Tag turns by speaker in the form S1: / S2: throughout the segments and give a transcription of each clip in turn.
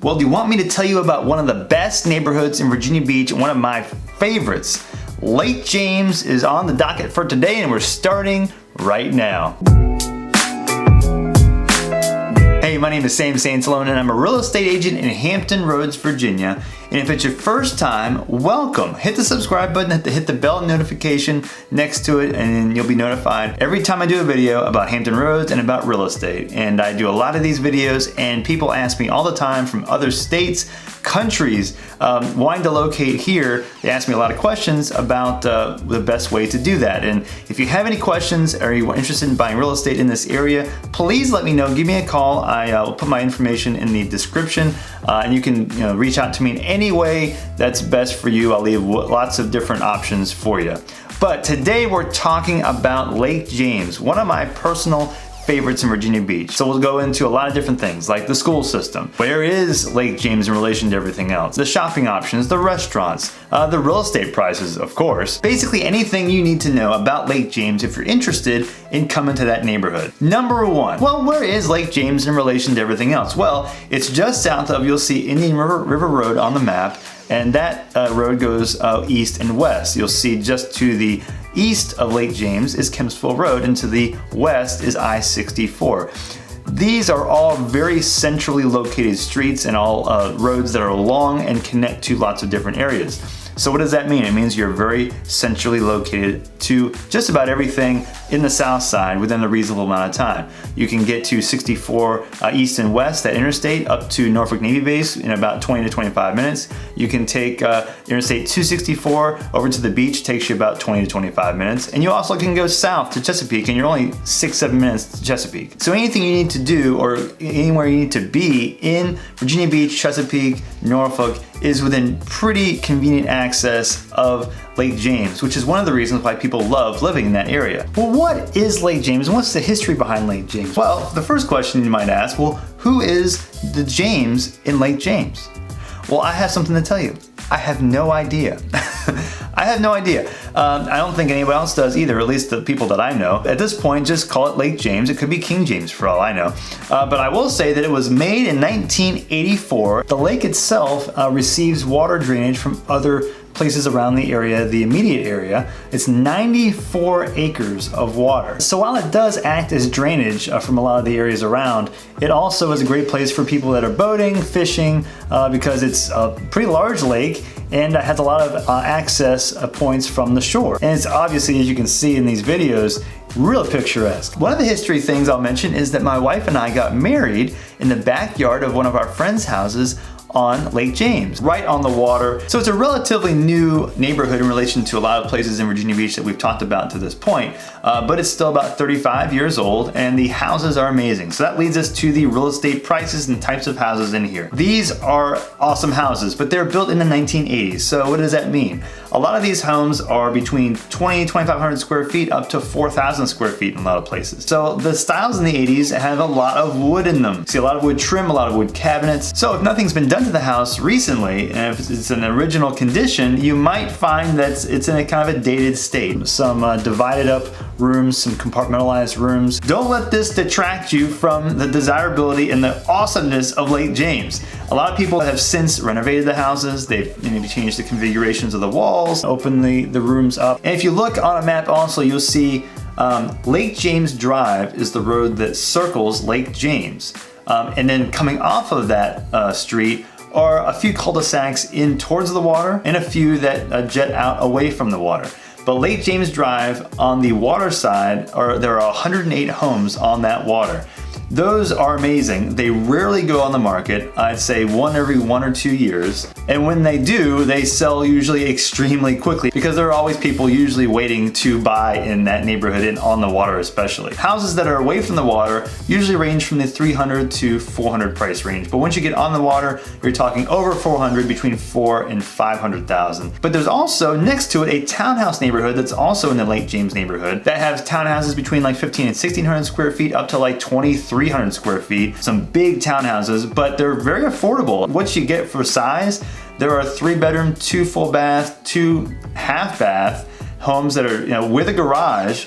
S1: Well, do you want me to tell you about one of the best neighborhoods in Virginia Beach, one of my favorites? Lake James is on the docket for today, and we're starting right now. Hey, my name is Sansalone, and I'm a real estate agent in Hampton Roads, Virginia. And if it's your first time, welcome. Hit the subscribe button, hit the bell notification next to it, and you'll be notified every time I do a video about Hampton Roads and about real estate. And I do a lot of these videos, and people ask me all the time from other states, countries, wanting to locate here. They ask me a lot of questions about the best way to do that. And if you have any questions or you're interested in buying real estate in this area, please let me know. Give me a call. I will put my information in the description, and you can reach out to me in any way that's best for you. I'll leave lots of different options for you. But today we're talking about Lake James, one of my personal favorites in Virginia Beach. So we'll go into a lot of different things like the school system. Where is Lake James in relation to everything else? The shopping options, the restaurants, the real estate prices, of course. Basically anything you need to know about Lake James if you're interested in coming to that neighborhood. Number one, well, where is Lake James in relation to everything else? Well, it's just south of, you'll see Indian River Road on the map, and that road goes east and west. You'll see just to the east of Lake James is Kempsville Road, and to the west is I-64. These are all very centrally located streets and all roads that are long and connect to lots of different areas. So what does that mean? It means you're very centrally located to just about everything in the south side within a reasonable amount of time. You can get to 64 east and west, that interstate, up to Norfolk Navy Base in about 20 to 25 minutes. You can take Interstate 264 over to the beach, takes you about 20 to 25 minutes. And you also can go south to Chesapeake, and you're only 6-7 minutes to Chesapeake. So anything you need to do or anywhere you need to be in Virginia Beach, Chesapeake, Norfolk is within pretty convenient access of Lake James, which is one of the reasons why people love living in that area. Well, what is Lake James and what's the history behind Lake James? Well, the first question you might ask, well, who is the James in Lake James? Well, I have something to tell you. I have no idea. I have no idea. I don't think anybody else does either, at least the people that I know. At this point, just call it Lake James. It could be King James for all I know. But I will say that it was made in 1984. The lake itself receives water drainage from other places around the area, the immediate area. It's 94 acres of water. So while it does act as drainage from a lot of the areas around, it also is a great place for people that are boating, fishing, because it's a pretty large lake and has a lot of access points from the shore. And it's obviously, as you can see in these videos, real picturesque. One of the history things I'll mention is that my wife and I got married in the backyard of one of our friends' houses on Lake James, right on the water. So it's a relatively new neighborhood in relation to a lot of places in Virginia Beach that we've talked about to this point, but it's still about 35 years old, and the houses are amazing. So that leads us to the real estate prices and types of houses in here. These are awesome houses, but they're built in the 1980s. So what does that mean? A lot of these homes are between 2,500 square feet up to 4,000 square feet in a lot of places. So the styles in the 80s have a lot of wood in them. See a lot of wood trim, a lot of wood cabinets. So if nothing's been done to the house recently, and if it's an original condition, you might find that it's in a kind of a dated state. Some divided up rooms, some compartmentalized rooms. Don't let this detract you from the desirability and the awesomeness of Lake James. A lot of people have since renovated the houses. They've maybe changed the configurations of the walls, opened the rooms up. And if you look on a map also, you'll see Lake James Drive is the road that circles Lake James. And then coming off of that street are a few cul-de-sacs in towards the water and a few that jet out away from the water. But Lake James Drive on the water side, there are 108 homes on that water. Those are amazing. They rarely go on the market. I'd say one every 1 or 2 years. And when they do, they sell usually extremely quickly because there are always people usually waiting to buy in that neighborhood and on the water especially. Houses that are away from the water usually range from the 300 to 400 price range. But once you get on the water, you're talking over 400, between 4 and 500,000. But there's also next to it a townhouse neighborhood that's also in the Lake James neighborhood that has townhouses between like 15 and 1600 square feet up to like 2,300 square feet. Some big townhouses, but they're very affordable. What you get for size, there are 3-bedroom, 2 full bath, 2 half bath homes that are with a garage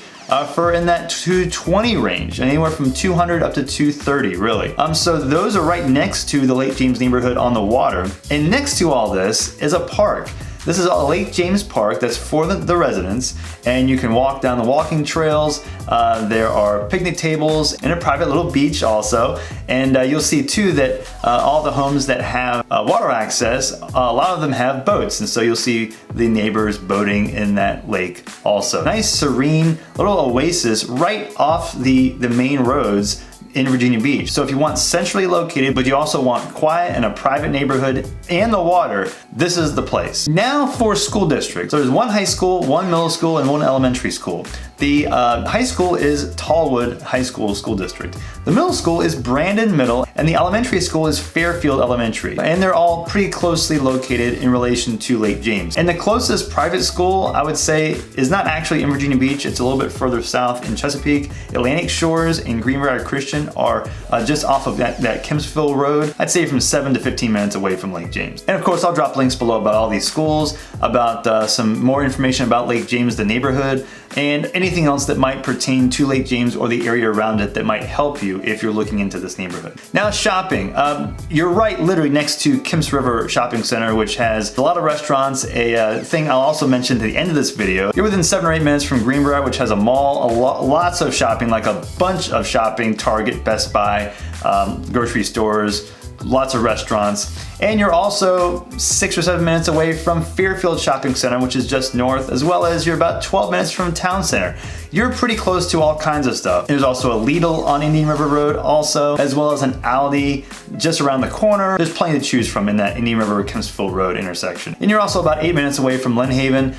S1: for in that 220 range, and anywhere from 200 up to 230 really. So those are right next to the Lake James neighborhood on the water. And next to all this is a park. This is a Lake James Park that's for the residents, and you can walk down the walking trails. There are picnic tables and a private little beach also. And you'll see too that all the homes that have water access, a lot of them have boats. And so you'll see the neighbors boating in that lake also. Nice, serene little oasis right off the main roads in Virginia Beach. So if you want centrally located, but you also want quiet and a private neighborhood and the water, this is the place. Now for school districts. So there's one high school, one middle school, and one elementary school. The high school is Tallwood High School School District. The middle school is Brandon Middle, and the elementary school is Fairfield Elementary. And they're all pretty closely located in relation to Lake James. And the closest private school, I would say, is not actually in Virginia Beach. It's a little bit further south in Chesapeake. Atlantic Shores and Greenbrier Christian are just off of that Kempsville Road. I'd say from 7 to 15 minutes away from Lake James. And of course, I'll drop links below about all these schools, about some more information about Lake James, the neighborhood, and anything else that might pertain to Lake James or the area around it that might help you if you're looking into this neighborhood. Now shopping, you're right literally next to Kemps River Shopping Center, which has a lot of restaurants. A thing I'll also mention to the end of this video, you're within 7 or 8 minutes from Greenbrier, which has a mall, lots of shopping, like a bunch of shopping, Target, Best Buy, grocery stores, lots of restaurants. And you're also 6 or 7 minutes away from Fairfield Shopping Center, which is just north, as well as you're about 12 minutes from Town Center. You're pretty close to all kinds of stuff. There's also a Lidl on Indian River Road also, as well as an Aldi just around the corner. There's plenty to choose from in that Indian River Kempsville Road intersection. And you're also about 8 minutes away from Lynn Haven,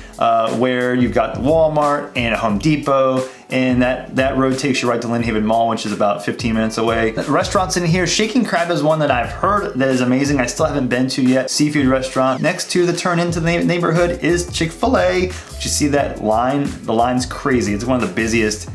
S1: where you've got Walmart and a Home Depot, and that road takes you right to Lynn Haven Mall, which is about 15 minutes away. The restaurants in here, Shaking Crab is one that I've heard that is amazing. I still haven't been to yet. Seafood restaurant. Next to the turn into the neighborhood is Chick-fil-A, which you see that line, the line's crazy. It's one of the busiest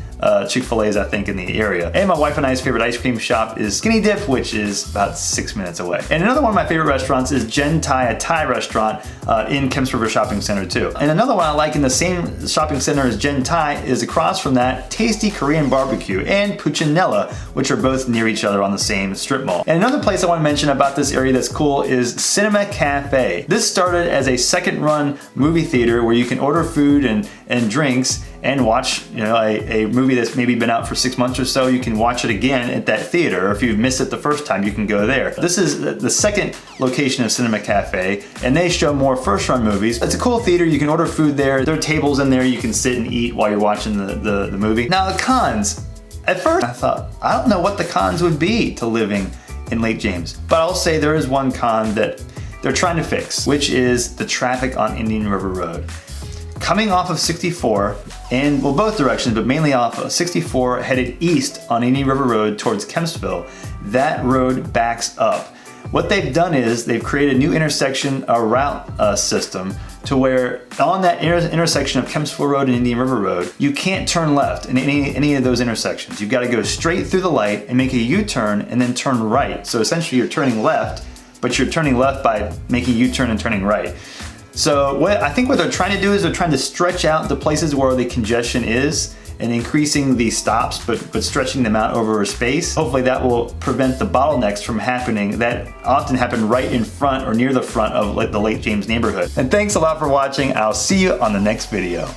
S1: Chick-fil-A's I think in the area. And my wife and I's favorite ice cream shop is Skinny Dip, which is about 6 minutes away. And another one of my favorite restaurants is Gen Thai, a Thai restaurant in Kemps River Shopping Center too. And another one I like in the same shopping center as Gen Thai is across from that Tasty Korean Barbecue and Puccinella, which are both near each other on the same strip mall. And another place I want to mention about this area that's cool is Cinema Cafe. This started as a second run movie theater where you can order food and drinks and watch, you know, a movie that's maybe been out for 6 months or so. You can watch it again at that theater, or if you've missed it the first time, you can go there. This is the second location of Cinema Cafe, and they show more first-run movies. It's a cool theater. You can order food there. There are tables in there you can sit and eat while you're watching the movie. Now the cons. At first, I thought, I don't know what the cons would be to living in Lake James, but I'll say there is one con that they're trying to fix, which is the traffic on Indian River Road. Coming off of 64, and well, both directions, but mainly off of 64 headed east on Indian River Road towards Kempsville, that road backs up. What they've done is they've created a new intersection, a route system, to where on that intersection of Kempsville Road and Indian River Road, you can't turn left in any of those intersections. You've got to go straight through the light and make a U-turn and then turn right. So essentially you're turning left, but you're turning left by making a U-turn and turning right. So I think what they're trying to do is they're trying to stretch out the places where the congestion is and increasing the stops, but stretching them out over a space. Hopefully that will prevent the bottlenecks from happening that often happen right in front or near the front of the Lake James neighborhood. And thanks a lot for watching. I'll see you on the next video.